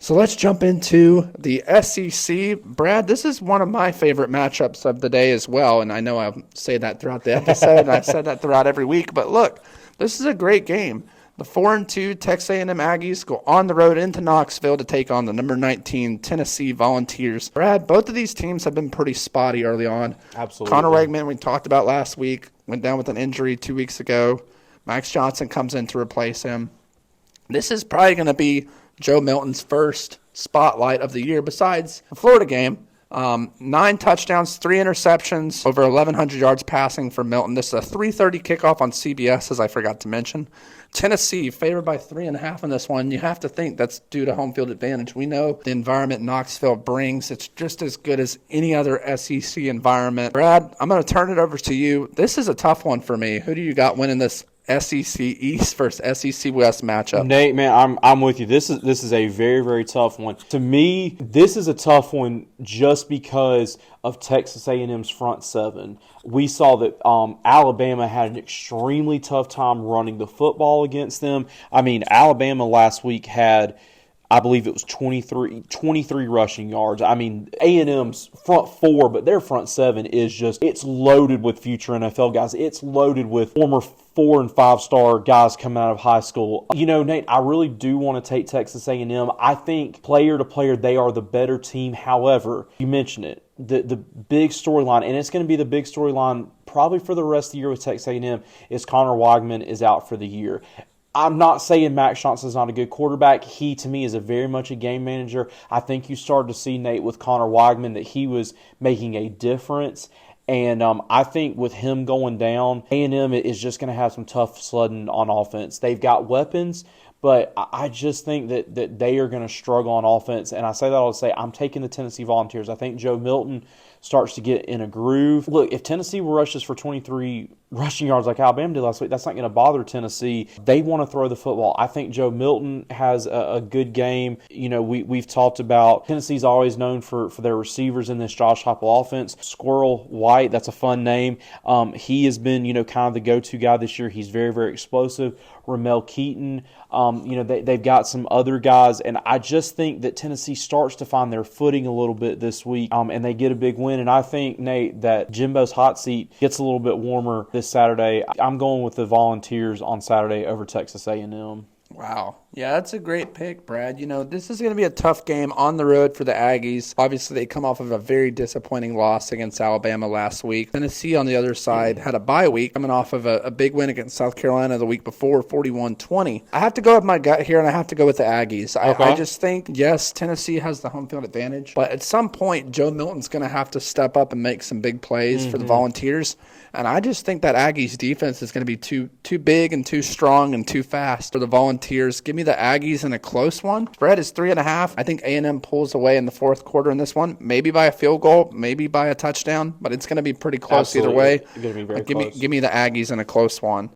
So let's jump into the SEC. Brad, this is one of my favorite matchups of the day as well, and I know I'll say that throughout the episode, and I've said that throughout every week, but look, this is a great game. The 4-2 Texas A&M Aggies go on the road into Knoxville to take on the number 19 Tennessee Volunteers. Brad, both of these teams have been pretty spotty early on. Absolutely. Connor Wegman, we talked about last week, went down with an injury 2 weeks ago. Max Johnson comes in to replace him. This is probably going to be Joe Milton's first spotlight of the year besides the Florida game. 9 touchdowns, 3 interceptions, over 1,100 yards passing for Milton. This is a 3:30 kickoff on CBS, as I forgot to mention. Tennessee favored by 3.5 in this one. You have to think that's due to home field advantage. We know the environment Knoxville brings. It's just as good as any other SEC environment. Brad, I'm going to turn it over to you. This is a tough one for me. Who do you got winning this SEC East versus SEC West matchup? Nate, man, I'm with you. This is a very, very tough one. To me, this is a tough one just because of Texas A&M's front seven. We saw that Alabama had an extremely tough time running the football against them. I mean, Alabama last week had, I believe it was 23 rushing yards. I mean, A&M's front four, but their front seven is just, it's loaded with future NFL guys. It's loaded with former 4- and 5-star guys coming out of high school. You know, Nate, I really do want to take Texas A&M. I think player to player, they are the better team. However, you mentioned it, the big storyline, and it's going to be the big storyline probably for the rest of the year with Texas A&M, is Connor Weigman is out for the year. I'm not saying Max Johnson's not a good quarterback. He, to me, is very much a game manager. I think you started to see, Nate, with Connor Weigman that he was making a difference. And I think with him going down, A&M is just going to have some tough sledding on offense. They've got weapons, but I just think that they are going to struggle on offense. And I say that all to say I'm taking the Tennessee Volunteers. I think Joe Milton starts to get in a groove. Look, if Tennessee rushes for 23 rushing yards like Alabama did last week, that's not going to bother Tennessee. They want to throw the football. I think Joe Milton has a good game. You know, we've talked about Tennessee's always known for their receivers in this Josh Heupel offense. Squirrel White, that's a fun name. He has been, kind of the go-to guy this year. He's very, very explosive. Ramel Keaton, they've got some other guys, and I just think that Tennessee starts to find their footing a little bit this week, and they get a big win. And I think, Nate, that Jimbo's hot seat gets a little bit warmer this Saturday. I'm going with the Volunteers on Saturday over Texas A&M. Wow. Yeah, that's a great pick, Brad. This is going to be a tough game on the road for the Aggies. Obviously, they come off of a very disappointing loss against Alabama last week. Tennessee, on the other side, had a bye week, coming off of a big win against South Carolina the week before, 41-20. I have to go with my gut here, and I have to go with the Aggies. Okay. I just think, yes, Tennessee has the home field advantage, but at some point, Joe Milton's going to have to step up and make some big plays for the Volunteers. And I just think that Aggies defense is going to be too big and too strong and too fast for the Volunteers. Give me the Aggies in a close one. Spread is 3.5. I think A&M pulls away in the fourth quarter in this one. Maybe by a field goal, maybe by a touchdown, but it's going to be pretty close either way. It's going to be very close. Give me the Aggies in a close one.